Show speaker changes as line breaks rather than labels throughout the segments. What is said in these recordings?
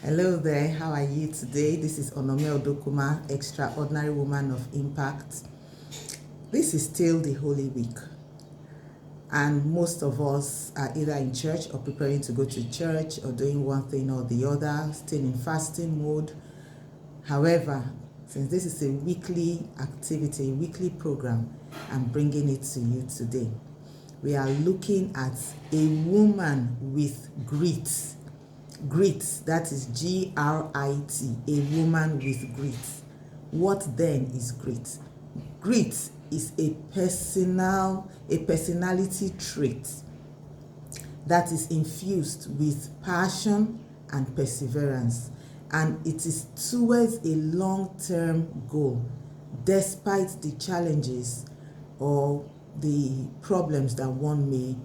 Hello there, how are you today? This is Onome Odokuma, Extraordinary Woman of Impact. This is still the Holy Week, and most of us are either in church or preparing to go to church or doing one thing or the other, still in fasting mode. However, since this is a weekly activity, a weekly program, I'm bringing it to you today. We are looking at a woman with grit. Grit, that is G-R-I-T, a woman with grit. What then is grit? Grit is a personality trait that is infused with passion and perseverance, and it is towards a long-term goal, despite the challenges or the problems that one may,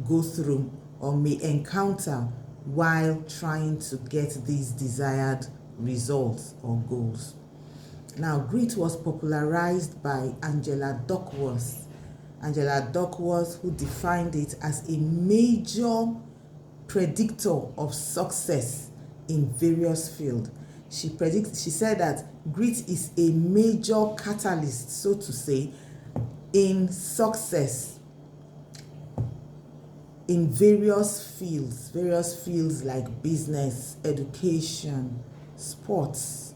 go through or may encounter while trying to get these desired results or goals. Now, grit was popularized by Angela Duckworth. Angela Duckworth, who defined it as a major predictor of success in various fields. She said that grit is a major catalyst, so to say, in success in various fields like business, education, sports,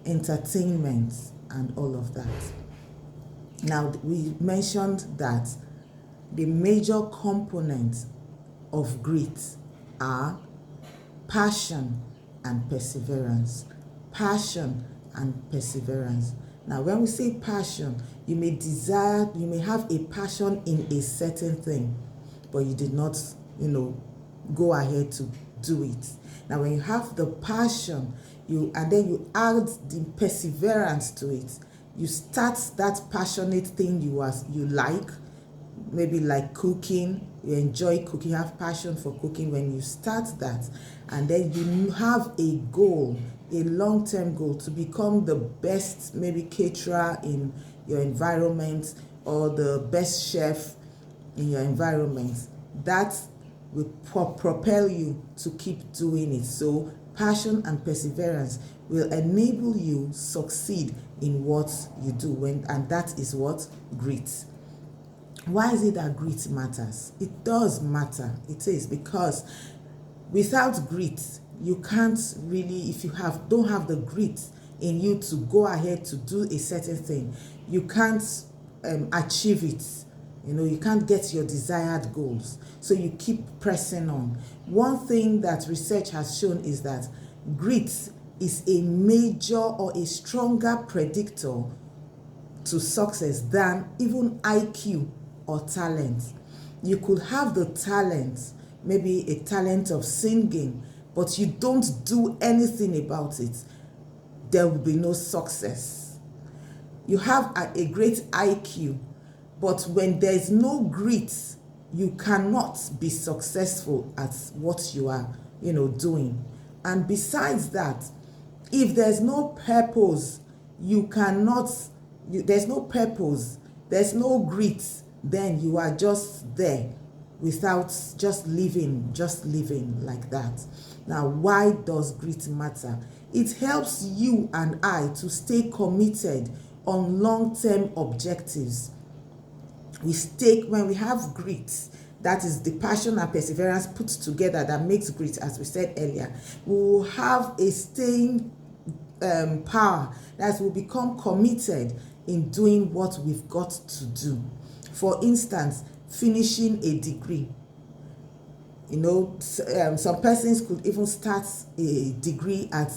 entertainment, and all of that. Now, we mentioned that the major components of grit are passion and perseverance. Passion and perseverance. Now, when we say passion, you may have a passion in a certain thing, but you did not, go ahead to do it. Now, when you have the passion, and then you add the perseverance to it, you start that passionate thing you like, maybe like cooking. You enjoy cooking, you have passion for cooking. When you start that, and then you have a goal, a long-term goal to become the best, maybe caterer in your environment or the best chef in your environment, that will propel you to keep doing it. So passion and perseverance will enable you succeed in what you do, and that is what grit. Why is it that grit matters? It does matter. It is because without grit, you can't really, if you don't have the grit in you to go ahead to do a certain thing, you can't achieve it. You can't get your desired goals. So you keep pressing on. One thing that research has shown is that grit is a major or a stronger predictor to success than even IQ or talent. You could have the talent, maybe a talent of singing, but you don't do anything about it, there will be no success. You have a great IQ, but when there's no grit, you cannot be successful at what you are, doing. And besides that, if there's no purpose, there's no purpose, there's no grit, then you are just there without just living like that. Now, why does grit matter? It helps you and I to stay committed on long-term objectives. When we have grit, that is the passion and perseverance put together that makes grit, as we said earlier, we will have a staying power that will become committed in doing what we've got to do. For instance, finishing a degree. Some persons could even start a degree at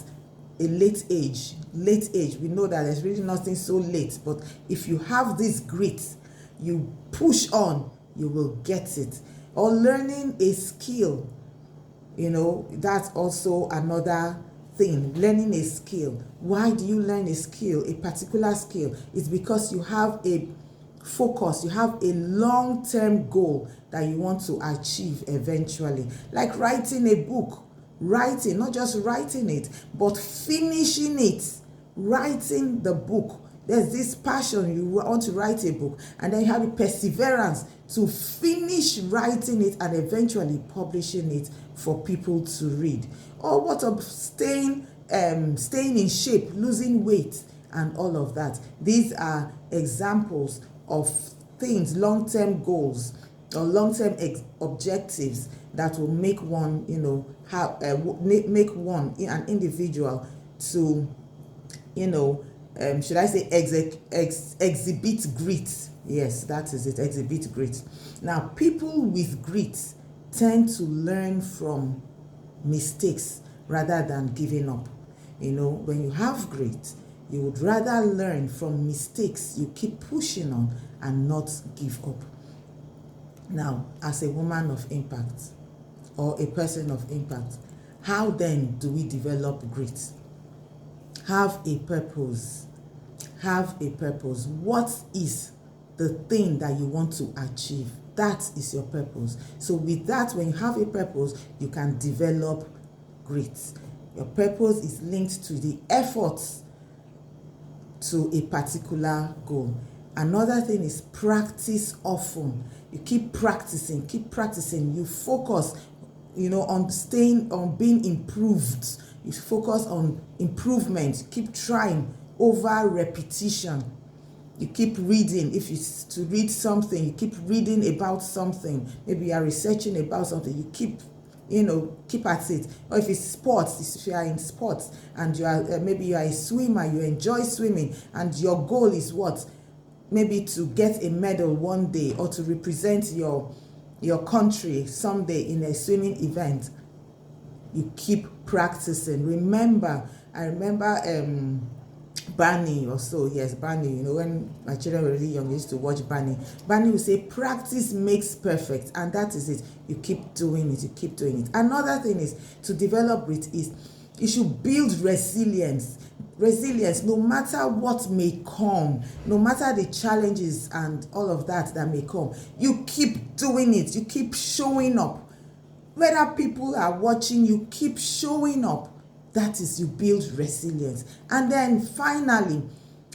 a late age. We know that there's really nothing so late, but if you have this grit, you push on, you will get it. Or learning a skill, that's also another thing. Learning a skill. Why do you learn a skill, a particular skill? It's because you have a focus, you have a long-term goal that you want to achieve eventually. Like writing a book. Not just writing it, but finishing it. Writing the book. There's this passion, you want to write a book, and then you have the perseverance to finish writing it and eventually publishing it for people to read? Or what of staying in shape, losing weight, and all of that? These are examples of things, long-term goals or long-term objectives that will make one, make one, an individual, to, should I say, exhibit grit. Yes, that is it, exhibit grit. Now, people with grit tend to learn from mistakes rather than giving up. When you have grit, you would rather learn from mistakes you keep pushing on and not give up. Now, as a woman of impact or a person of impact, how then do we develop grit? Have a purpose. Have a purpose. What is the thing that you want to achieve? That is your purpose. So with that, when you have a purpose, you can develop grit. Your purpose is linked to the efforts to a particular goal. Another thing is practice often. You keep practicing. You focus, on being improved. You focus on improvement. Keep trying over repetition. You keep reading. If it's to read something, you keep reading about something. Maybe you are researching about something. You keep at it. Or if it's sports, if you are in sports and you are maybe you are a swimmer, you enjoy swimming, and your goal is what? Maybe to get a medal one day, or to represent your country someday in a swimming event. You keep practicing. I remember Barney or so. Yes, Barney. When my children were really young, I used to watch Barney. Barney would say, practice makes perfect. And that is it. You keep doing it. Another thing is, to develop grit is, you should build resilience. No matter what may come, no matter the challenges and all of that may come, you keep doing it. You keep showing up. Whether people are watching, you keep showing up. That is, you build resilience. And then finally,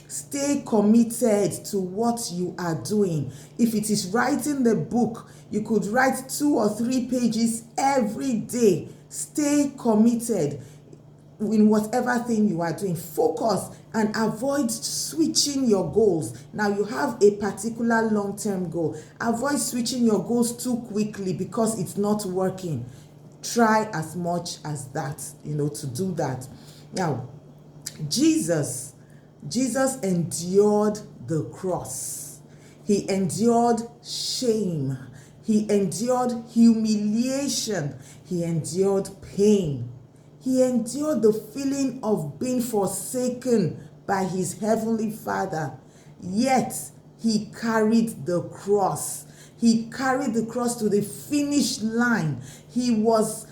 stay committed to what you are doing. If it is writing the book, you could write 2 or 3 pages every day. Stay committed in whatever thing you are doing. Focus and avoid switching your goals. Now, you have a particular long-term goal. Avoid switching your goals too quickly because it's not working. Try as much as that, to do that. Now, Jesus endured the cross. He endured shame. He endured humiliation. He endured pain. He endured the feeling of being forsaken by his heavenly Father. Yet, he carried the cross. He carried the cross to the finish line. He was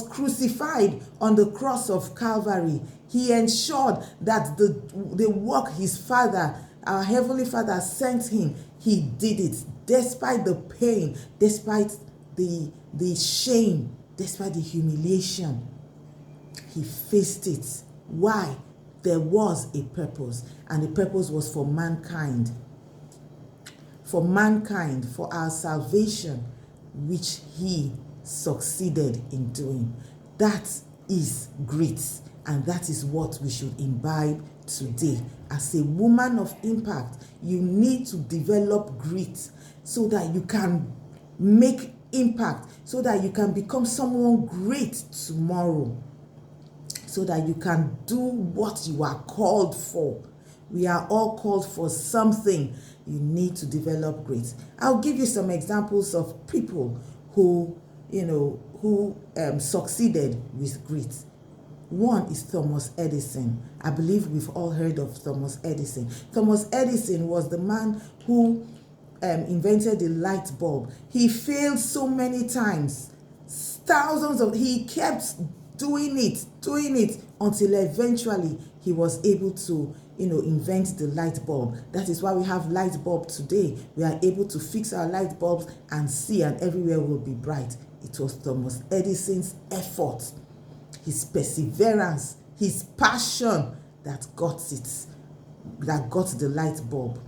crucified on the cross of Calvary. He ensured that the work his Father, our Heavenly Father, sent him, he did it despite the pain, despite the shame, despite the humiliation. He faced it. Why? There was a purpose, and the purpose was for mankind. For mankind, for our salvation, which he succeeded in doing. That is grit, and that is what we should imbibe today. As a woman of impact, you need to develop grit so that you can make impact, so that you can become someone great tomorrow, so that you can do what you are called for. We are all called for something. You need to develop grit. I'll give you some examples of people who succeeded with grit. One is Thomas Edison. I believe we've all heard of Thomas Edison. Thomas Edison was the man who invented the light bulb. He failed so many times. He kept doing it until eventually he was able to invent the light bulb. That is why we have light bulb today. We are able to fix our light bulbs and see, and everywhere will be bright. It was Thomas Edison's effort, his perseverance, his passion that got the light bulb.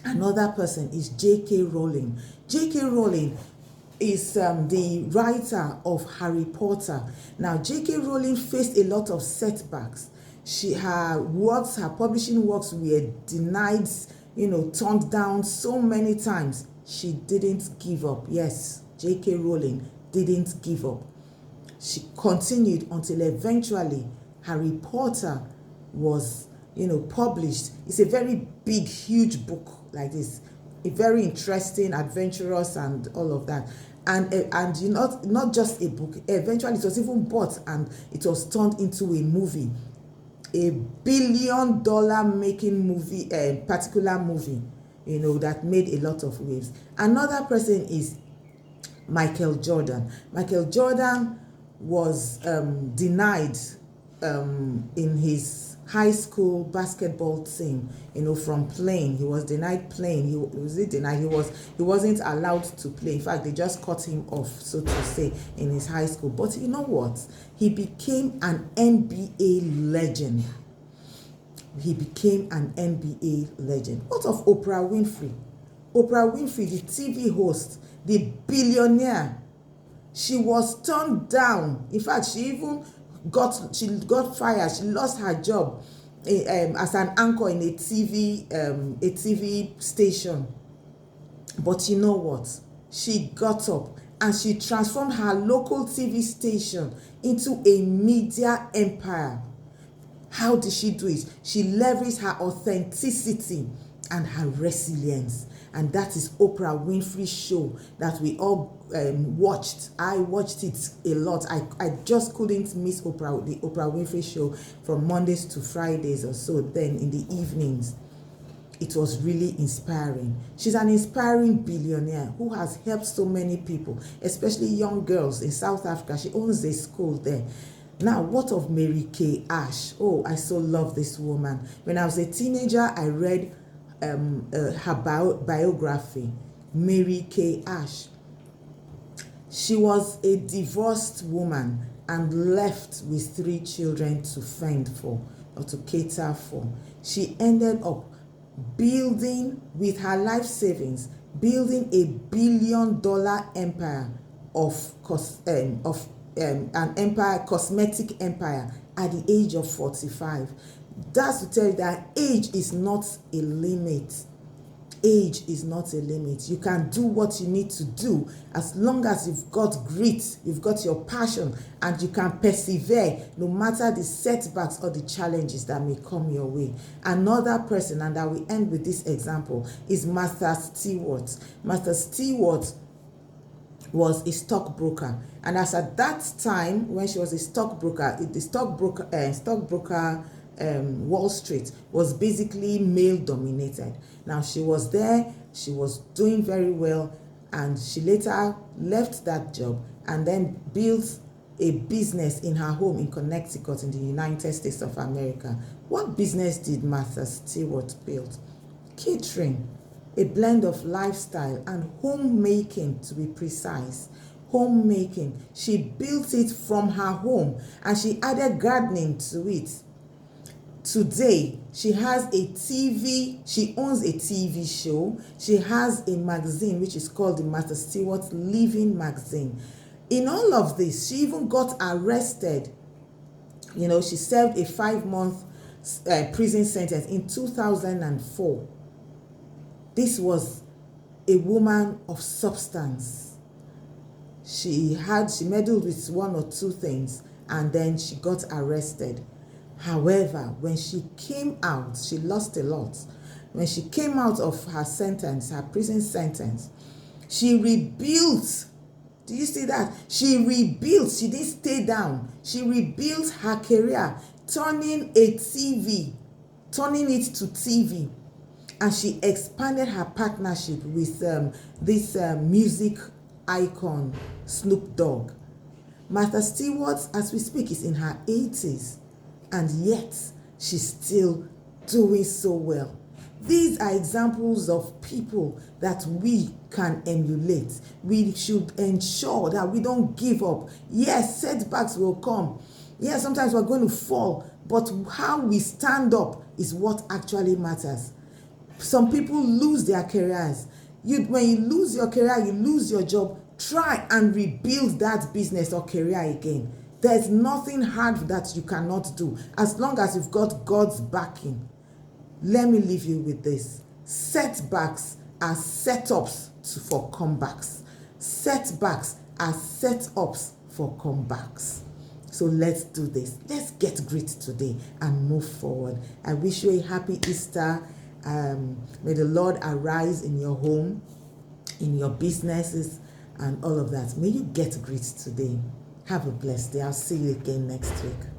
Another person is J.K. Rowling. J.K. Rowling is the writer of Harry Potter. Now, J.K. Rowling faced a lot of setbacks. Her publishing works were denied, turned down so many times. She didn't give up. Yes, J.K. Rowling didn't give up. She continued until eventually Harry Potter was, published. It's a very big, huge book like this, a very interesting, adventurous, and all of that. And not just a book. Eventually, it was even bought and it was turned into a movie, $1 billion making movie, particular movie, that made a lot of waves. Another person is Michael Jordan. Michael Jordan was denied in his high school basketball team, from playing. He was denied playing. He wasn't allowed to play. In fact, they just cut him off, so to say, in his high school. But you know what? He became an NBA legend. What of Oprah Winfrey? Oprah Winfrey, the TV host, the billionaire. She was turned down. In fact, she got fired. She lost her job as an anchor in a TV station. But you know what? She got up and she transformed her local TV station into a media empire. How did she do it? She leveraged her authenticity and her resilience. And that is Oprah Winfrey's show that we all watched. I watched it a lot. I just couldn't miss the Oprah Winfrey show from Mondays to Fridays or so. Then in the evenings, it was really inspiring. She's an inspiring billionaire who has helped so many people, especially young girls in South Africa. She owns a school there. Now, what of Mary Kay Ash? Oh, I so love this woman. When I was a teenager, I read her biography, Mary Kay Ash. She was a divorced woman and left with 3 children to fend for or to cater for. She ended up building, with her life savings, building $1 billion empire an empire, cosmetic empire, at the age of 45. That's to tell you that age is not a limit. Age is not a limit. You can do what you need to do as long as you've got grit, you've got your passion, and you can persevere no matter the setbacks or the challenges that may come your way. Another person, and I will end with this example, is Martha Stewart. Martha Stewart was a stockbroker, and as at that time when she was a stockbroker, Wall Street was basically male dominated. Now she was there, she was doing very well, and she later left that job and then built a business in her home in Connecticut in the United States of America. What business did Martha Stewart build? Catering, a blend of lifestyle and homemaking, to be precise. Homemaking. She built it from her home and she added gardening to it. Today, she owns a TV show. She has a magazine which is called the Martha Stewart Living Magazine. In all of this, she even got arrested. She served a 5-month prison sentence in 2004. This was a woman of substance. She meddled with 1 or 2 things and then she got arrested. However, when she came out, she lost a lot. When she came out of her prison sentence, she rebuilt. Do you see that? She rebuilt. She didn't stay down. She rebuilt her career, turning it to TV. And she expanded her partnership with this music icon, Snoop Dogg. Martha Stewart, as we speak, is in her 80s. And yet, she's still doing so well. These are examples of people that we can emulate. We should ensure that we don't give up. Yes, setbacks will come. Yes, sometimes we're going to fall. But how we stand up is what actually matters. Some people lose their careers. When you lose your career, you lose your job, Try and rebuild that business or career again. There's nothing hard that you cannot do as long as you've got God's backing. Let me leave you with this. Setbacks are setups for comebacks. Setbacks are setups for comebacks. So let's do this. Let's get grit today and move forward. I wish you a happy Easter. May the Lord arise in your home, in your businesses, and all of that. May you get grit today. Have a blessed day. I'll see you again next week.